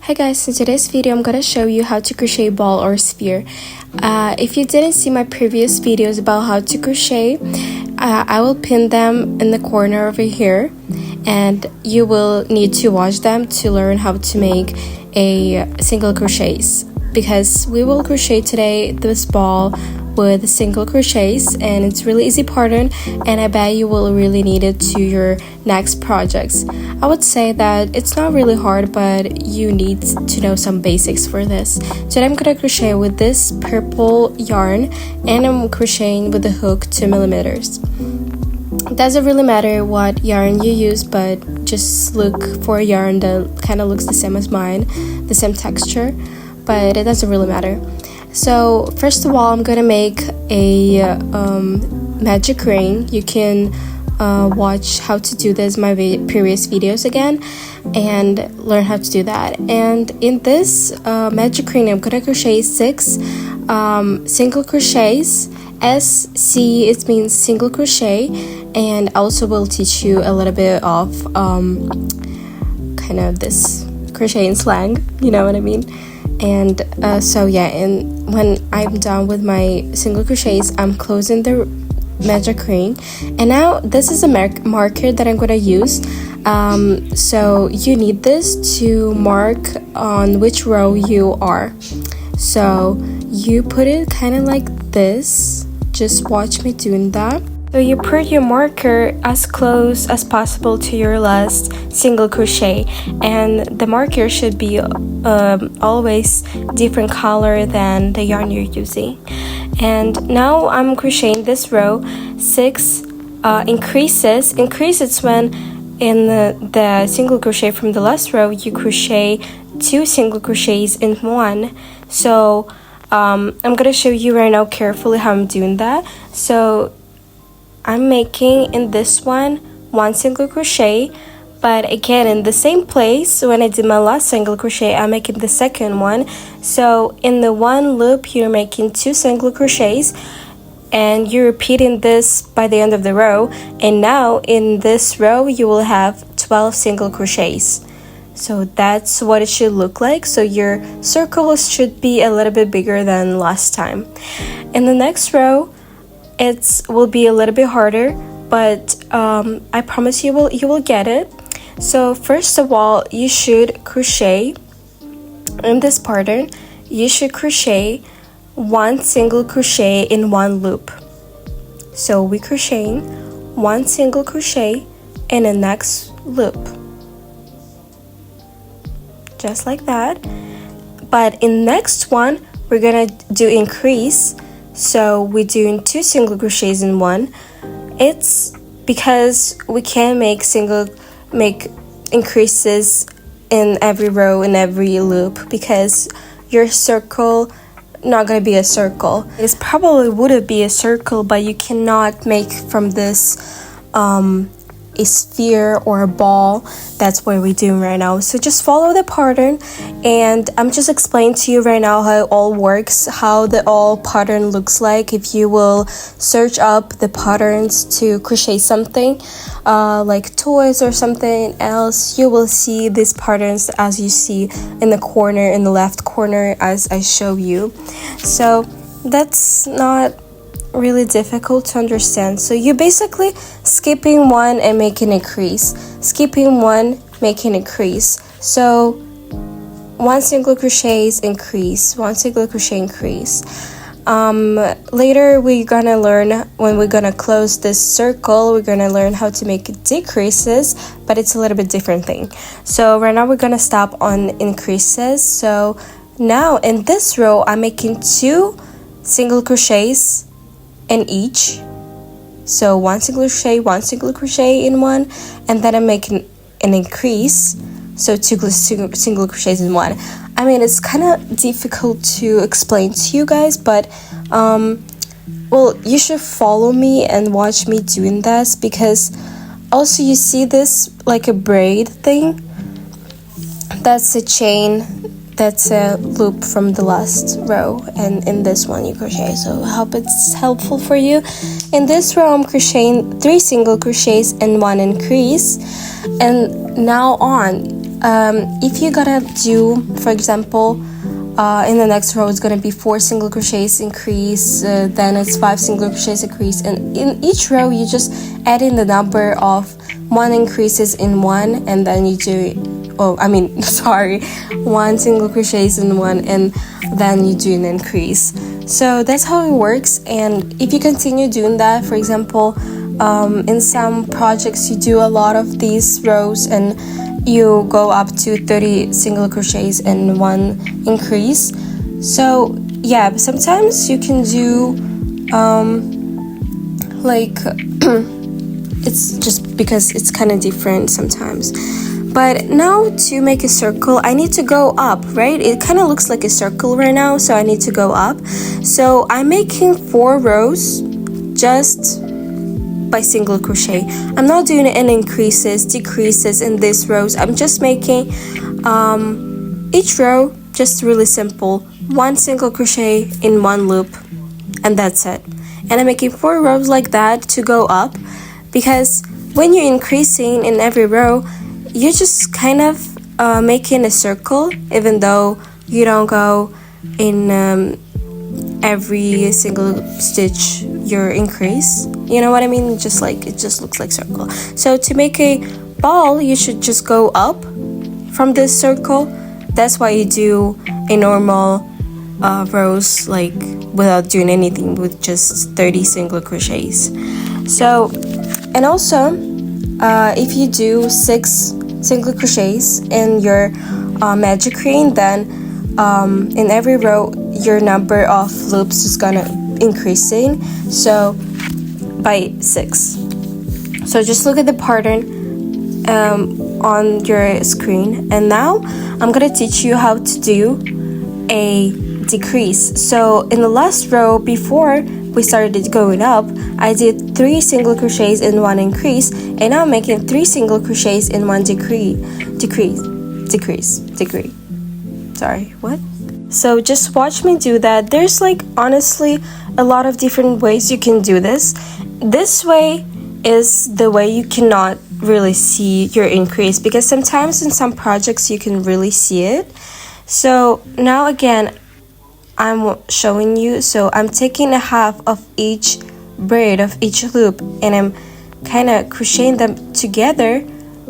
Hi guys, in today's video I'm gonna show you how to crochet ball or sphere. If you didn't see my previous videos about how to crochet, I will pin them in the corner over here, and you will need to watch them to learn how to make a single crochets, because we will crochet today this ball with single crochets, and it's really easy pattern, and I bet you will really need it to your next projects. I would say that it's not really hard, but you need to know some basics for this. Today I'm gonna crochet with this purple yarn, and I'm crocheting with the hook 2 millimeters. It doesn't really matter what yarn you use, but just look for a yarn that kind of looks the same as mine, the same texture, but it doesn't really matter. So first of all, I'm gonna make a magic ring. You can watch how to do this in my previous videos again and learn how to do that. And in this magic ring, I'm gonna crochet 6 single crochets. SC, it means single crochet, and also will teach you a little bit of kind of this crocheting slang, you know what I mean. And so yeah, and when I'm done with my single crochets, I'm closing the magic ring, and now this is a marker that I'm gonna use. So you need this to mark on which row you are. So you put it kind of like this. Just watch me doing that. So you put your marker as close as possible to your last single crochet, and the marker should be always different color than the yarn you're using. And now I'm crocheting this row 6 increases. Increases when in the single crochet from the last row you crochet 2 single crochets in one. So I'm gonna show you right now carefully how I'm doing that. So I'm making in this one single crochet, but again in the same place when I did my last single crochet, I'm making the second one. So in the one loop you're making 2 single crochets, and you're repeating this by the end of the row, and now in this row you will have 12 single crochets. So that's what it should look like. So your circles should be a little bit bigger than last time. In the next row it will be a little bit harder, but I promise you will get it. So first of all, you should crochet in this pattern. You should crochet 1 single crochet in 1 loop. So we crocheting 1 single crochet in the next loop, just like that. But in the next one we're gonna do increase. So we're doing 2 single crochets in 1. It's because we can make increases in every row, in every loop, because your circle not gonna be a circle. It probably would be a circle, but you cannot make from this a sphere or a ball. That's what we're doing right now. So just follow the pattern, and I'm just explaining to you right now how it all works, how the all pattern looks like. If you will search up the patterns to crochet something like toys or something else, you will see these patterns as you see in the corner, in the left corner, as I show you. So that's not really difficult to understand. So you basically skipping one and making a crease, skipping one, making a crease. So 1 single crochet increase, 1 single crochet increase. Later we're gonna learn, when we're gonna close this circle, we're gonna learn how to make decreases, but it's a little bit different thing. So right now we're gonna stop on increases. So now in this row I'm making 2 single crochets in each. So 1 single crochet in 1, and then I'm making an increase, so 2 single crochets in 1. I mean, it's kind of difficult to explain to you guys, but well, you should follow me and watch me doing this, because also you see this like a braid thing, that's a chain, that's a loop from the last row, and in this one you crochet. So I hope it's helpful for you. In this row I'm crocheting 3 single crochets and 1 increase, and now on if you're gonna do, for example, in the next row it's gonna be 4 single crochets increase, then it's 5 single crochets increase, and in each row you just add in the number of 1 increases in one, and then you do, sorry, 1 single crochets in one, and then you do an increase. So that's how it works. And if you continue doing that, for example, in some projects you do a lot of these rows and you go up to 30 single crochets and 1 increase. So yeah, sometimes you can do it's just because it's kind of different sometimes. But now to make a circle, I need to go up, right? It kind of looks like a circle right now, so I need to go up. So I'm making 4 rows just by single crochet. I'm not doing any increases, decreases in these rows. I'm just making each row just really simple, 1 single crochet in 1 loop, and that's it. And I'm making 4 rows like that to go up, because when you're increasing in every row, you're just kind of making a circle, even though you don't go in every single stitch your increase. You know what I mean? It just looks like circle. So to make a ball, you should just go up from this circle. That's why you do a normal rows, like without doing anything, with just 30 single crochets. So, and also if you do 6 single crochets in your magic ring, then in every row your number of loops is gonna increasing, so by 6. So just look at the pattern on your screen, and now I'm gonna teach you how to do a decrease. So in the last row before we started going up, I did 3 single crochets in 1 increase, and now I'm making 3 single crochets in 1 decrease. Sorry, what? So just watch me do that. There's honestly a lot of different ways you can do this. This way is the way you cannot really see your increase, because sometimes in some projects you can really see it. So now again, I'm showing you. So I'm taking a half of each braid of each loop, and I'm kind of crocheting them together.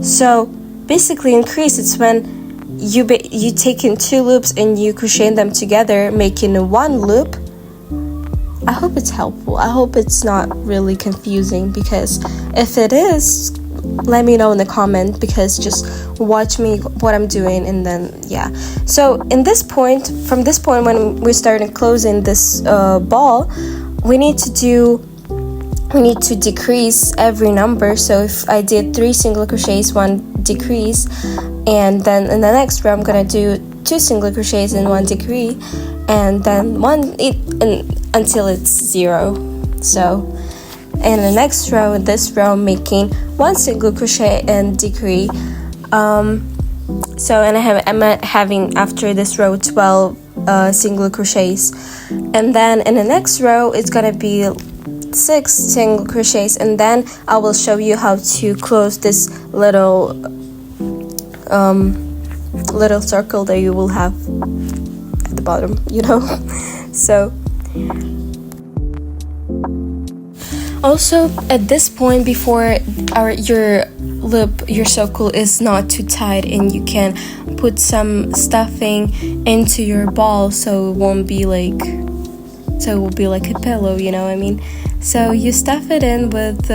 So basically increase, it's when you take in 2 loops and you crochet them together, making 1 loop. I hope it's helpful. I hope it's not really confusing, because if it is, let me know in the comment, because just watch me what I'm doing, and then yeah. So from this point when we started closing this ball, we need to decrease every number. So if I did 3 single crochets, 1 decrease, and then in the next row I'm gonna do 2 single crochets in 1 decrease, and then until it's 0. So in the next row, this row, I'm making 1 single crochet and decrease. So and I'm having after this row 12 single crochets, and then in the next row it's gonna be 6 single crochets, and then I will show you how to close this little circle that you will have at the bottom, So also at this point, before your circle is not too tight, and you can put some stuffing into your ball, so it will be like a pillow, you know what I mean? So you stuff it in with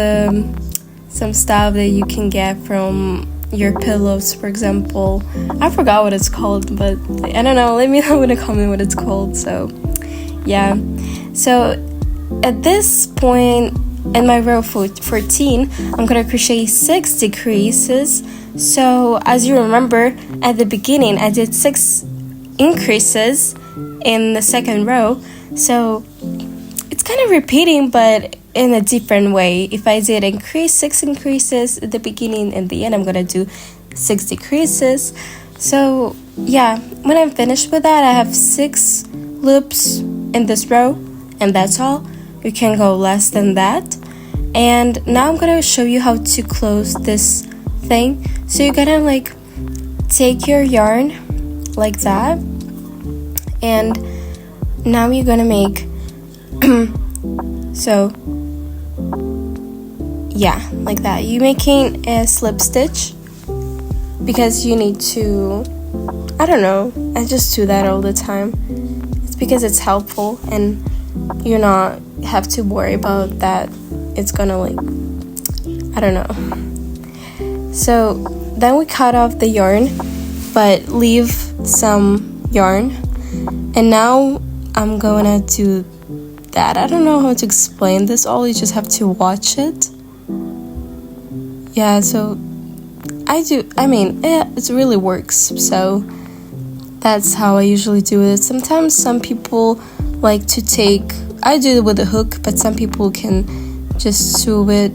some stuff that you can get from your pillows, for example. I forgot what it's called, but I don't know, let me know in the comment what it's called. So yeah, so at this point in my row 14, I'm gonna crochet 6 decreases. So as you remember, at the beginning I did 6 increases in the second row, so it's kind of repeating but in a different way. If I did 6 increases at the beginning and the end, I'm gonna do 6 decreases. So yeah, when I'm finished with that, I have 6 loops in this row, and that's all. You can go less than that. And now I'm gonna show you how to close this thing. So you're gonna take your yarn like that, and now you're gonna make so yeah, like that. You're making a slip stitch because you need to, I don't know, I just do that all the time. It's because it's helpful and you're not have to worry about that it's gonna, like, I don't know. So then we cut off the yarn but leave some yarn, and now I'm gonna do that. I don't know how to explain this all, you just have to watch it. Yeah, so it really works, so that's how I usually do it. Sometimes some people like to take, I do it with a hook, but some people can just sew it.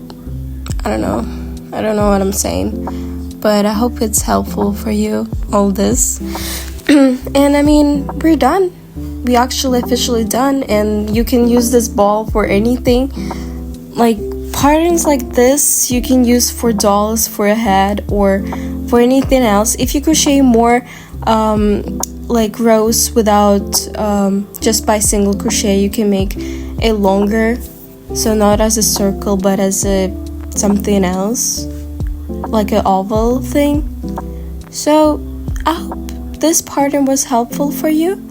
I don't know what I'm saying, but I hope it's helpful for you, all this. And I mean, we're done. We actually officially done, and you can use this ball for anything. Like patterns like this you can use for dolls, for a head, or for anything else. If you crochet more like rows without just by single crochet, you can make a longer, so not as a circle but as a something else, like an oval thing. So I hope this pattern was helpful for you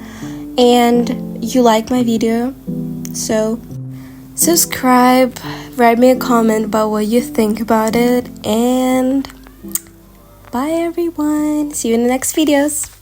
and you like my video. So subscribe, write me a comment about what you think about it, and bye everyone. See you in the next videos.